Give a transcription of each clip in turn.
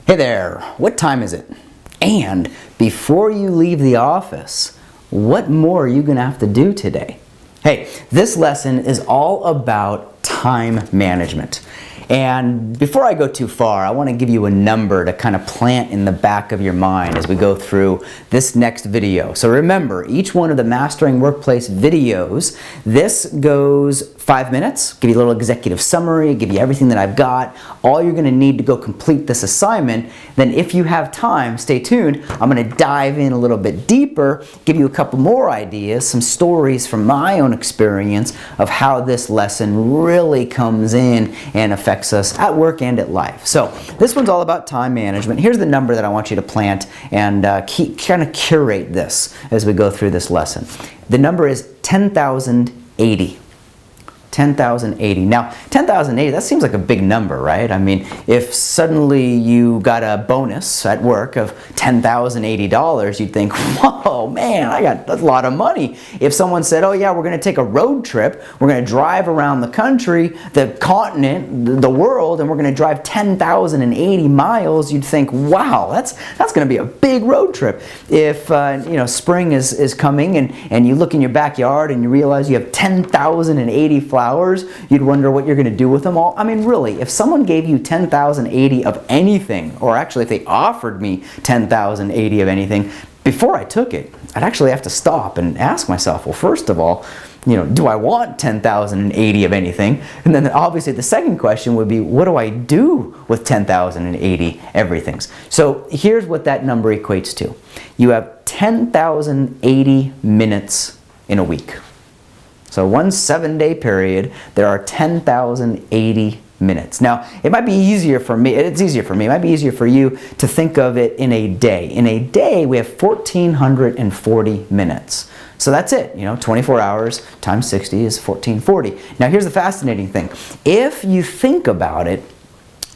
Hey there, what time is it? And before you leave the office, what more are you going to have to do today? Hey, this lesson is all about time management. And before I go too far, I want to give you a number to kind of plant in the back of your mind as we go through this next video. So remember, each one of the Mastering Workplace videos, this goes 5 minutes, give you a little executive summary, give you everything that I've got, all you're going to need to go complete this assignment. Then if you have time, stay tuned, I'm going to dive in a little bit deeper, give you a couple more ideas, some stories from my own experience of how this lesson really comes in and affects us at work and at life. So this one's all about time management. Here's the number that I want you to plant and kind of curate this as we go through this lesson. The number is 10,080. 10,080. Now, 10,080, that seems like a big number, right? I mean, if suddenly you got a bonus at work of $10,080, you'd think, whoa, man, I got a lot of money. If someone said, oh yeah, we're going to take a road trip, we're going to drive around the country, the continent, the world, and we're going to drive 10,080 miles, you'd think, wow, that's going to be a big road trip. If spring is coming and you look in your backyard and you realize you have 10,080 flowers, you'd wonder what you're going to do with them all. I mean, really, if someone gave you 10,080 of anything, or actually if they offered me 10,080 of anything, before I took it, I'd actually have to stop and ask myself, well, first of all, do I want 10,080 of anything? And then obviously the second question would be, what do I do with 10,080 everythings? So here's what that number equates to. You have 10,080 minutes in a week. So one 7-day period, there are 10,080 minutes. Now, it might be easier for me, it's easier for me, it might be easier for you to think of it in a day. In a day, we have 1,440 minutes. So that's it, 24 hours times 60 is 1,440. Now here's the fascinating thing. If you think about it,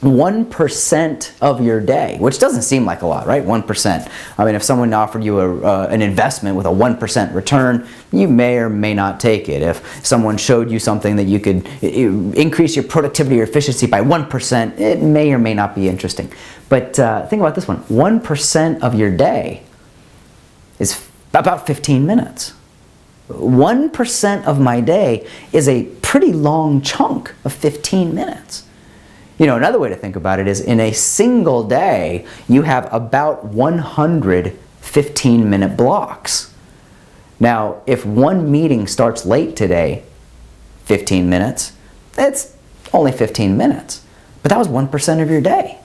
1% of your day, which doesn't seem like a lot, right? 1%. I mean, if someone offered you an investment with a 1% return, you may or may not take it. If someone showed you something that you could increase your productivity or efficiency by 1%, it may or may not be interesting. But think about this one. 1% of your day is about 15 minutes. 1% of my day is a pretty long chunk of 15 minutes. Another way to think about it is in a single day, you have about 100 15-minute blocks. Now, if one meeting starts late today, 15 minutes, it's only 15 minutes. But that was 1% of your day.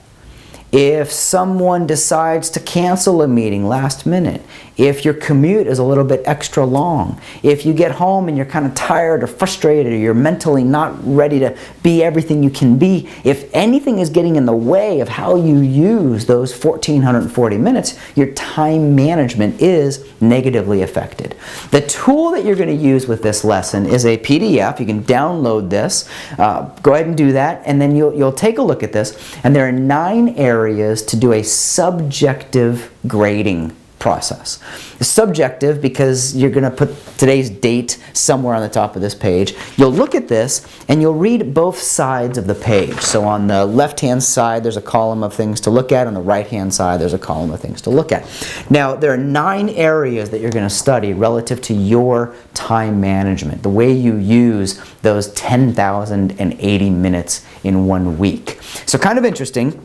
If someone decides to cancel a meeting last minute, if your commute is a little bit extra long, if you get home and you're kind of tired or frustrated or you're mentally not ready to be everything you can be, if anything is getting in the way of how you use those 1,440 minutes, your time management is negatively affected. The tool that you're going to use with this lesson is a PDF. You can download this. Go ahead and do that, and then you'll take a look at this, and there are 9 areas to do a subjective grading process. Subjective because you're going to put today's date somewhere on the top of this page. You'll look at this and you'll read both sides of the page. So on the left-hand side, there's a column of things to look at. On the right-hand side, there's a column of things to look at. Now, there are 9 areas that you're going to study relative to your time management, the way you use those 10,080 minutes in 1 week. So kind of interesting.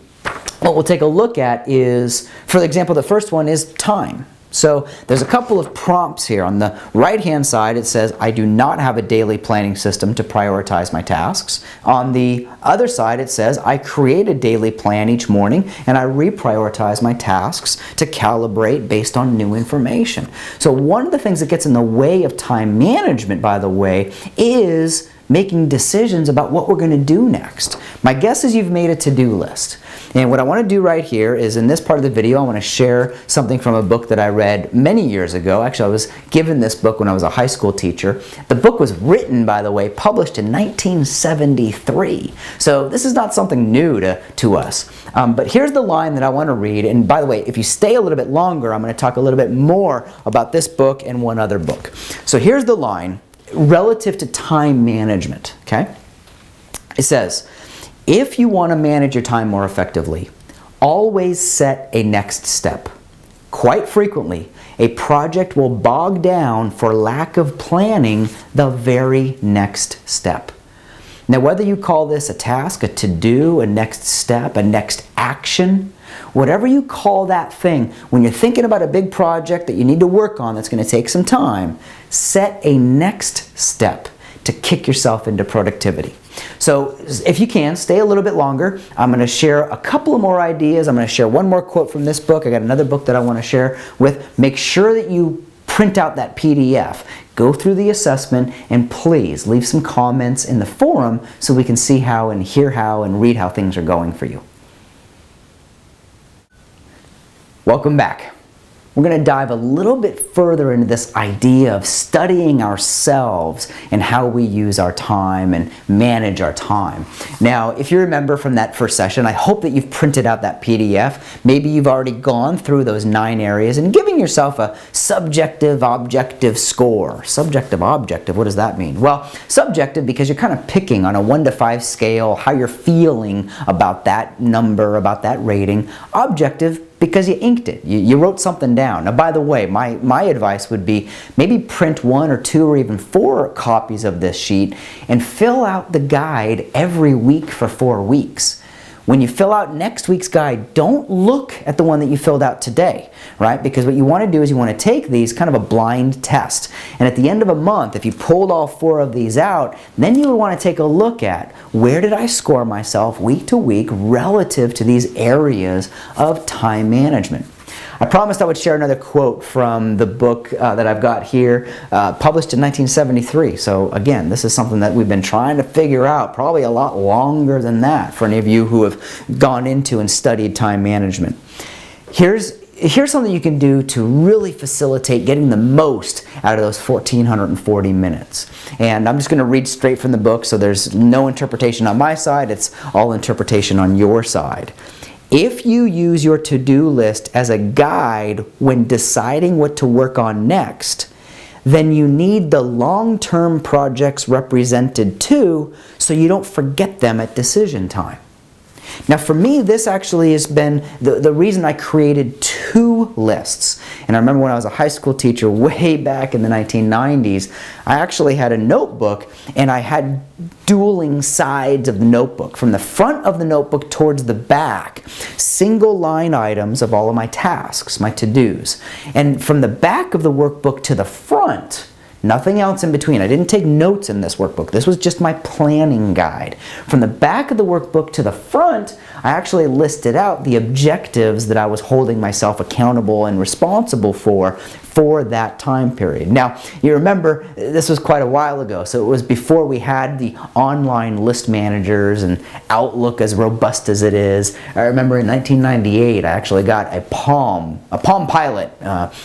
What we'll take a look at is, for example, the first one is time. So there's a couple of prompts here. On the right-hand side, it says, I do not have a daily planning system to prioritize my tasks. On the other side, it says, I create a daily plan each morning and I reprioritize my tasks to calibrate based on new information. So one of the things that gets in the way of time management, by the way, is making decisions about what we're going to do next. My guess is you've made a to-do list. And what I want to do right here is in this part of the video, I want to share something from a book that I read many years ago. Actually, I was given this book when I was a high school teacher. The book was written, by the way, published in 1973. So this is not something new to us. But here's the line that I want to read. And by the way, if you stay a little bit longer, I'm going to talk a little bit more about this book and one other book. So here's the line relative to time management, okay? It says, if you want to manage your time more effectively, Always set a next step. Quite frequently, a project will bog down for lack of planning the very next step. Now, whether you call this a task, a to-do, a next step, a next action, whatever you call that thing, when you're thinking about a big project that you need to work on that's going to take some time, set a next step to kick yourself into productivity. So if you can, stay a little bit longer. I'm going to share a couple of more ideas. I'm going to share one more quote from this book. I got another book that I want to share with. Make sure that you print out that PDF. Go through the assessment, and please leave some comments in the forum so we can see how and hear how and read how things are going for you. Welcome back. We're going to dive a little bit further into this idea of studying ourselves and how we use our time and manage our time. Now, if you remember from that first session, I hope that you've printed out that PDF. Maybe you've already gone through those 9 areas and giving yourself a subjective, objective score. Subjective, objective, what does that mean? Well, subjective because you're kind of picking on a 1 to 5 scale how you're feeling about that number, about that rating. Objective because you inked it. You wrote something down. Now, by the way, my advice would be maybe print 1 or 2 or even 4 copies of this sheet and fill out the guide every week for 4 weeks. When you fill out next week's guide, don't look at the one that you filled out today, right? Because what you want to do is you want to take these kind of a blind test. And at the end of a month, if you pulled all 4 of these out, then you would want to take a look at where did I score myself week to week relative to these areas of time management. I promised I would share another quote from the book that I've got here, published in 1973. So again, this is something that we've been trying to figure out probably a lot longer than that for any of you who have gone into and studied time management. Here's something you can do to really facilitate getting the most out of those 1,440 minutes. And I'm just going to read straight from the book, so there's no interpretation on my side, it's all interpretation on your side. If you use your to-do list as a guide when deciding what to work on next, then you need the long-term projects represented too, so you don't forget them at decision time. Now for me, this actually has been the reason I created 2 lists. And I remember when I was a high school teacher way back in the 1990s, I actually had a notebook and I had dueling sides of the notebook. From the front of the notebook towards the back, single line items of all of my tasks, my to-dos. And from the back of the workbook to the front, nothing else in between. I didn't take notes in this workbook. This was just my planning guide. From the back of the workbook to the front, I actually listed out the objectives that I was holding myself accountable and responsible for that time period. Now, you remember, this was quite a while ago, so it was before we had the online list managers and Outlook as robust as it is. I remember in 1998, I actually got a Palm Pilot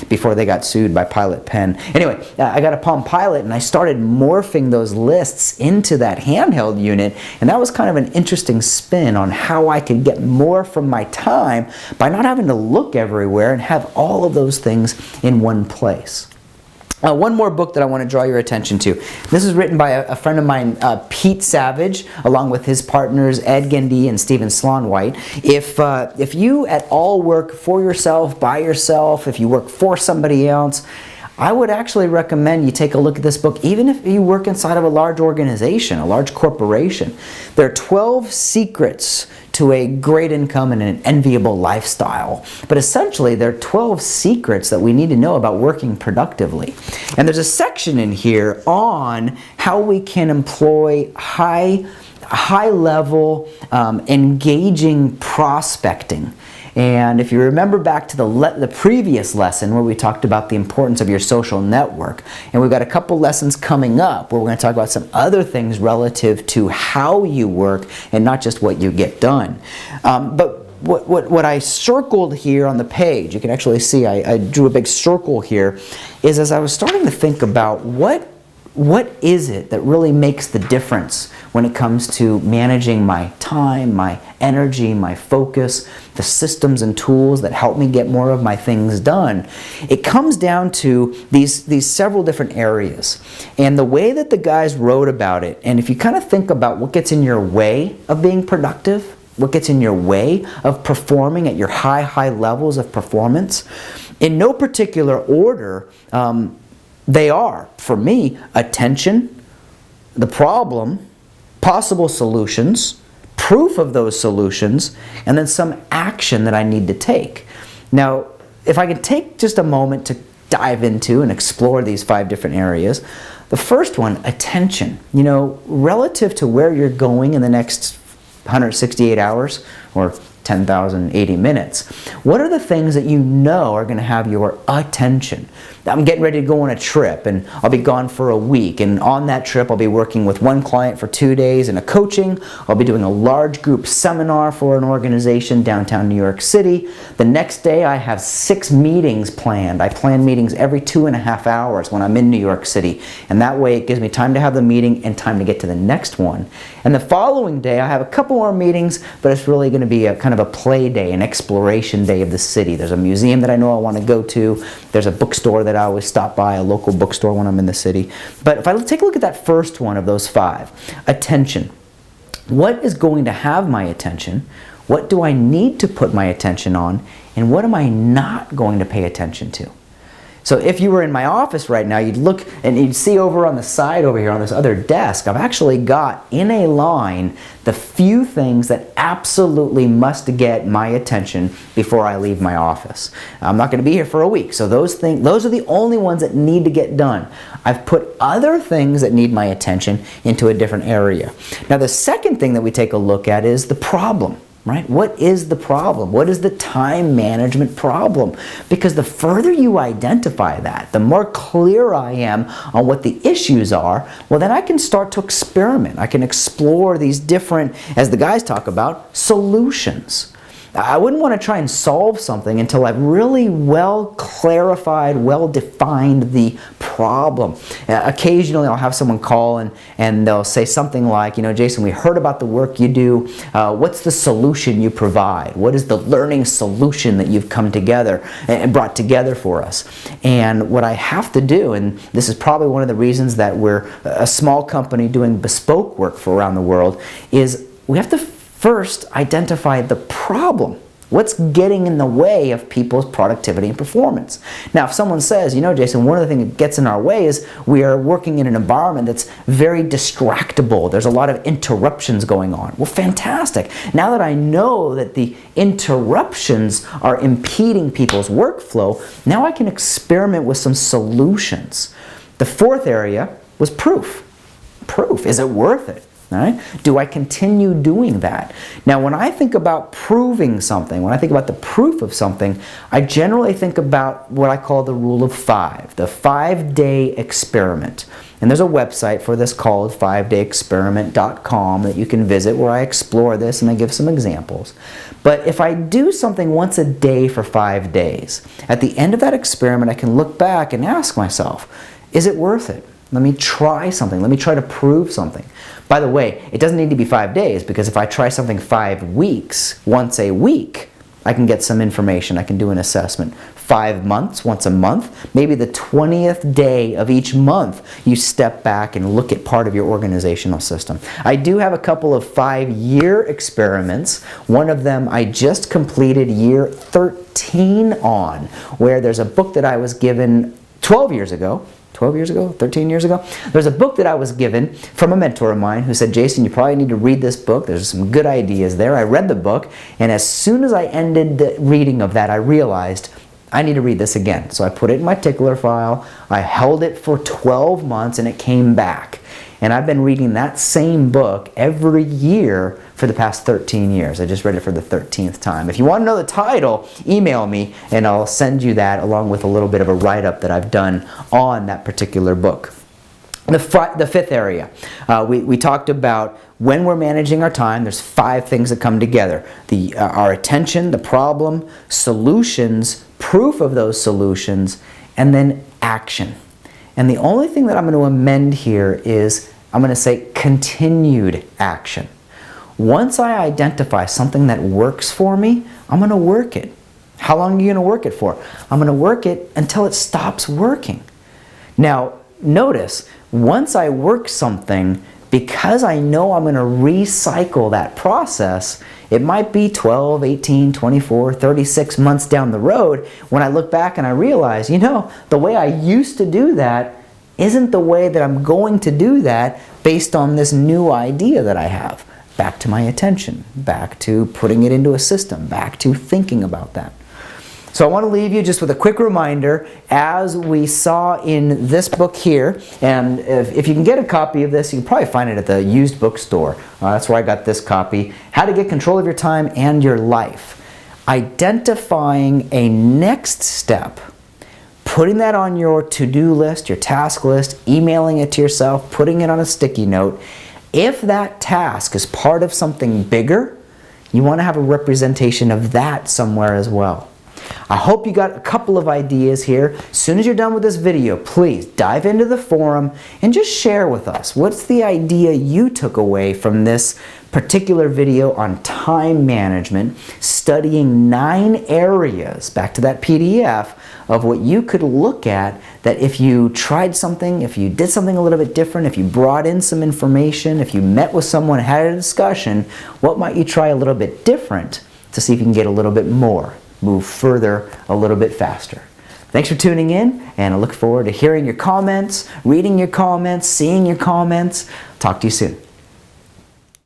before they got sued by Pilot Pen. Anyway, I got a Palm Pilot and I started morphing those lists into that handheld unit, and that was kind of an interesting spin on how I could get more from my time by not having to look everywhere and have all of those things in one place. One more book that I want to draw your attention to. This is written by a friend of mine, Pete Savage, along with his partners Ed Gendy and Stephen Slaunwhite. If you at all work for yourself, by yourself, if you work for somebody else, I would actually recommend you take a look at this book, even if you work inside of a large organization, a large corporation. There are 12 secrets to a great income and an enviable lifestyle. But essentially, there are 12 secrets that we need to know about working productively. And there's a section in here on how we can employ high-level, engaging prospecting. And if you remember back to the previous lesson where we talked about the importance of your social network, and we've got a couple lessons coming up where we're going to talk about some other things relative to how you work and not just what you get done. But what I circled here on the page, you can actually see I drew a big circle here, is as I was starting to think about what is it that really makes the difference when it comes to managing my time, my energy, my focus, the systems and tools that help me get more of my things done. It comes down to these several different areas. And the way that the guys wrote about it, and if you kind of think about what gets in your way of being productive, what gets in your way of performing at your high levels of performance. In no particular order, they are, for me, attention, the problem, possible solutions, proof of those solutions, and then some action that I need to take. Now, if I can take just a moment to dive into and explore these 5 different areas. The first one, attention. You know, relative to where you're going in the next 168 hours or 10,080 minutes, what are the things that you know are going to have your attention? I'm getting ready to go on a trip and I'll be gone for a week, and on that trip I'll be working with one client for 2 days in a coaching. I'll be doing a large group seminar for an organization downtown New York City. The next day I have 6 meetings planned. I plan meetings every 2.5 hours when I'm in New York City, and that way it gives me time to have the meeting and time to get to the next one. And the following day I have a couple more meetings, but it's really going to be a kind of a play day, an exploration day of the city. There's a museum that I know I want to go to. There's a bookstore that I always stop by, a local bookstore when I'm in the city. But if I take a look at that first one of those 5, attention. What is going to have my attention? What do I need to put my attention on? And what am I not going to pay attention to? So if you were in my office right now, you'd look and you'd see over on the side over here on this other desk, I've actually got in a line the few things that absolutely must get my attention before I leave my office. I'm not going to be here for a week, so those are the only ones that need to get done. I've put other things that need my attention into a different area. Now the second thing that we take a look at is the problem. Right? What is the problem? What is the time management problem? Because the further you identify that, the more clear I am on what the issues are, well then I can start to experiment. I can explore these different, as the guys talk about, solutions. I wouldn't want to try and solve something until I've really well clarified, well defined the problem. Occasionally I'll have someone call and they'll say something like, you know, Jason, we heard about the work you do. What's the solution you provide? What is the learning solution that you've come together and brought together for us? And what I have to do, and this is probably one of the reasons that we're a small company doing bespoke work for around the world, is we have to first identify the problem. What's getting in the way of people's productivity and performance? Now, if someone says, you know, Jason, one of the things that gets in our way is we are working in an environment that's very distractible. There's a lot of interruptions going on. Well, fantastic. Now that I know that the interruptions are impeding people's workflow, now I can experiment with some solutions. The fourth area was proof. Proof. Is it worth it? All right? Do I continue doing that? Now, when I think about proving something, when I think about the proof of something, I generally think about what I call the rule of 5, the 5-day experiment. And there's a website for this called 5dayexperiment.com that you can visit where I explore this and I give some examples. But if I do something once a day for 5 days, at the end of that experiment I can look back and ask myself, is it worth it? Let me try something. Let me try to prove something. By the way, it doesn't need to be 5 days, because if I try something 5 weeks, once a week, I can get some information. I can do an assessment. 5 months, once a month, maybe the 20th day of each month, you step back and look at part of your organizational system. I do have a couple of 5-year experiments. One of them I just completed year 13 on, where there's a book that I was given 12 years ago, 13 years ago. There's a book that I was given from a mentor of mine who said, Jason, you probably need to read this book. There's some good ideas there. I read the book, and as soon as I ended the reading of that, I realized I need to read this again. So I put it in my tickler file. I held it for 12 months, and it came back. And I've been reading that same book every year for the past 13 years. I just read it for the 13th time. If you want to know the title, email me and I'll send you that along with a little bit of a write-up that I've done on that particular book. The fifth area, we talked about when we're managing our time, there's 5 things that come together. Our attention, the problem, solutions, proof of those solutions, and then action. And the only thing that I'm going to amend here is I'm going to say continued action. Once I identify something that works for me, I'm going to work it. How long are you going to work it for? I'm going to work it until it stops working. Now, notice, once I work something, because I know I'm going to recycle that process, it might be 12, 18, 24, 36 months down the road when I look back and I realize, you know, the way I used to do that isn't the way that I'm going to do that based on this new idea that I have. Back to my attention, back to putting it into a system, back to thinking about that. So I want to leave you just with a quick reminder, as we saw in this book here, and if you can get a copy of this, you can probably find it at the used bookstore. That's where I got this copy. How to Get Control of Your Time and Your Life. Identifying a next step, putting that on your to-do list, your task list, emailing it to yourself, putting it on a sticky note. If that task is part of something bigger, you want to have a representation of that somewhere as well. I hope you got a couple of ideas here. As soon as you're done with this video, please dive into the forum and just share with us. What's the idea you took away from this particular video on time management, studying 9 areas, back to that PDF, of what you could look at that if you tried something, if you did something a little bit different, if you brought in some information, if you met with someone and had a discussion, what might you try a little bit different to see if you can get a little bit more, move further a little bit faster. Thanks for tuning in, and I look forward to hearing your comments, reading your comments, seeing your comments. Talk to you soon.